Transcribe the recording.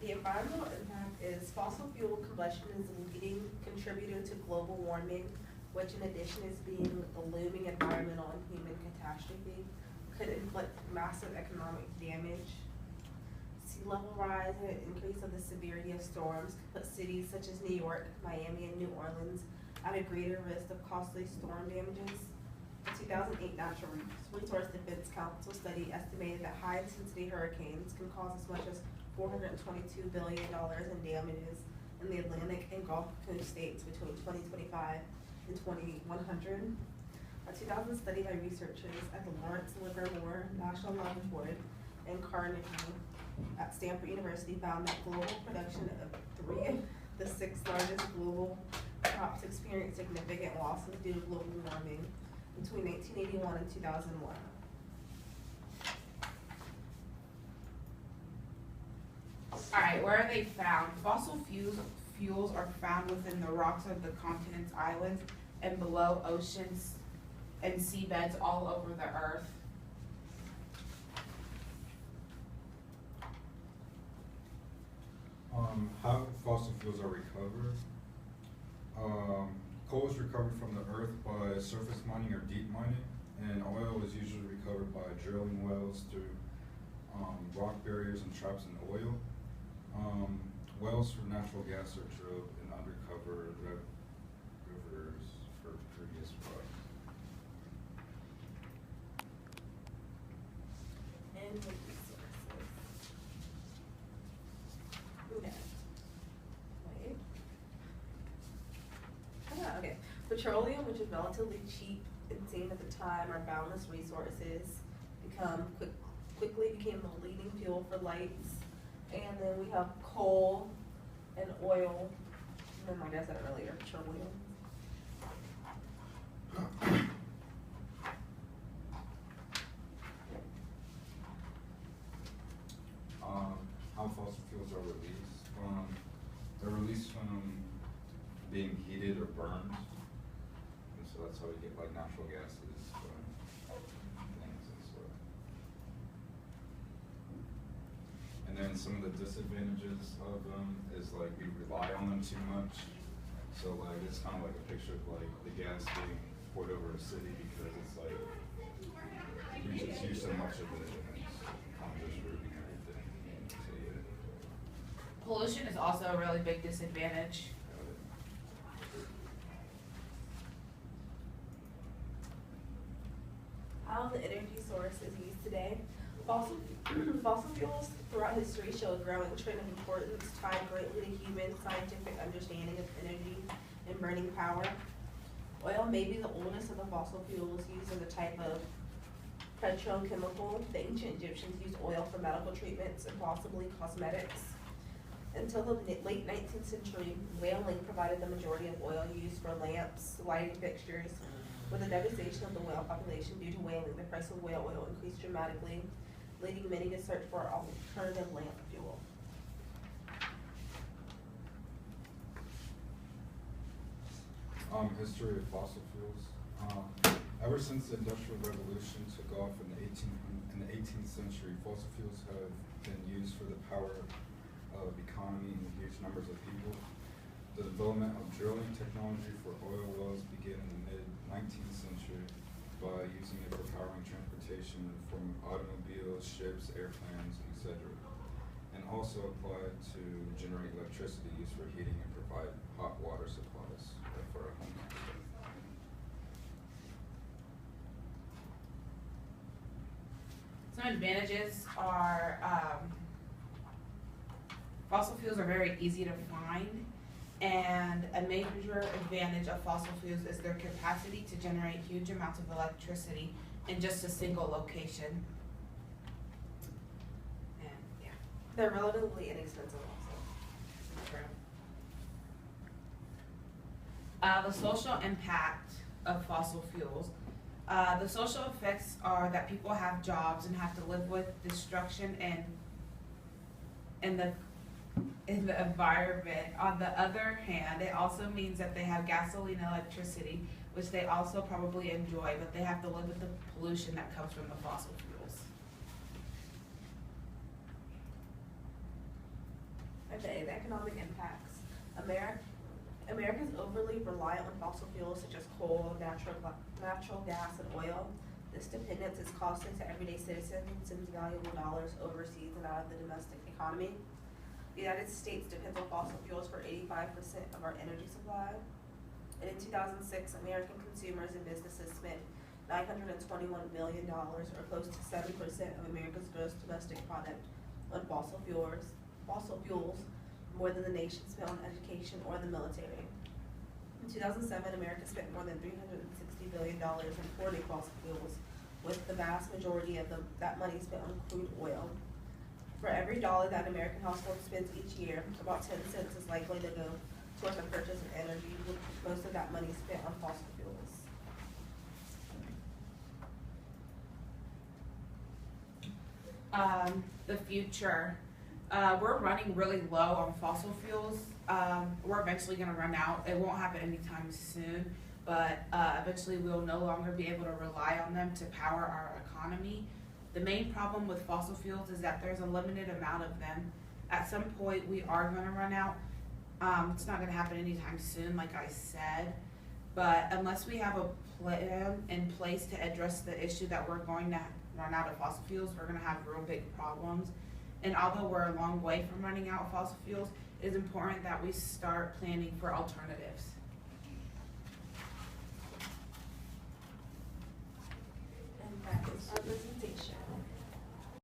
The environmental impact is fossil fuel combustion is a leading contributor to global warming, which in addition is being a looming environmental and human catastrophe, could inflict massive economic damage. Sea level rise and increase of the severity of storms could put cities such as New York, Miami, and New Orleans at a greater risk of costly storm damages. The 2008 Natural Resource Defense Council study estimated that high-intensity hurricanes can cause as much as $422 billion in damages in the Atlantic and Gulf Coast states between 2025 and 2100. A 2000 study by researchers at the Lawrence Livermore National Laboratory and Carnegie at Stanford University found that global production of 3 of the 6 largest global crops experienced significant losses due to global warming between 1981 and 2001. All right, where are they found? Fossil fuels are found within the rocks of the continent's islands and below oceans and seabeds all over the earth. How fossil fuels are recovered. Coal is recovered from the earth by surface mining or deep mining, and oil is usually recovered by drilling wells through rock barriers and traps in oil. Wells for natural gas are drilled in undercover rivers for previous rocks. And the resources. Okay. Wait. Okay. Petroleum, which is relatively cheap and seen at the time, our boundless resources quickly became the leading fuel for lights. And then we have coal and oil. And then, like I said earlier, petroleum. How fossil fuels are released. They're released from being heated or burned, and so that's how we get like natural gases things and so. And then some of the disadvantages of them is like we rely on them too much. So like it's kind of like a picture of like the gas being poured over a city because it's like we just use so much of it and it's kind of just ruining everything. So yeah. Pollution is also a really big disadvantage. How the energy source is used today. Fossil fuels throughout history show a growing trend of importance tied greatly to human scientific understanding of energy and burning power. Oil may be the oldest of the fossil fuels used as a type of petrochemical. The ancient Egyptians used oil for medical treatments and possibly cosmetics. Until the late 19th century, whaling provided the majority of oil used for lamps, lighting fixtures. With the devastation of the whale population due to whaling, the price of whale oil increased dramatically, leading many to search for alternative lamp fuel. History of fossil fuels. Ever since the Industrial Revolution took off in the 18th century, fossil fuels have been used for the power of economy and huge numbers of people. The development of drilling technology for oil wells began in the mid-19th century by using it for powering transportation in the form of automobiles, ships, airplanes, etc. And also applied to generate electricity used for heating and provide hot water supplies for our home. Some advantages are fossil fuels are very easy to find, and a major advantage of fossil fuels is their capacity to generate huge amounts of electricity in just a single location. And yeah. They're relatively inexpensive also. The social impact of fossil fuels. The social effects are that people have jobs and have to live with destruction in the environment. On the other hand, it also means that they have gasoline and electricity, which they also probably enjoy, but they have to live with the pollution that comes from the fossil fuels. Okay, the economic impacts. America's overly reliant on fossil fuels such as coal, natural gas, and oil. This dependence is costing to everyday citizens and sends valuable dollars overseas and out of the domestic economy. The United States depends on fossil fuels for 85% of our energy supply. And in 2006, American consumers and businesses spent $921 million, or close to 7% of America's gross domestic product, on fossil fuels, more than the nation spent on education or the military. In 2007, America spent more than $360 billion importing fossil fuels, with the vast majority of that money spent on crude oil. For every dollar that American household spends each year, about 10 cents is likely to go towards the purchase of energy, with most of that money spent on fossil fuels. The future. We're running really low on fossil fuels. We're eventually gonna run out. It won't happen anytime soon, but eventually we'll no longer be able to rely on them to power our economy. The main problem with fossil fuels is that there's a limited amount of them. At some point, we are gonna run out. It's not gonna happen anytime soon, like I said, but unless we have a plan in place to address the issue that we're going to run out of fossil fuels, we're gonna have real big problems. And although we're a long way from running out of fossil fuels, it is important that we start planning for alternatives.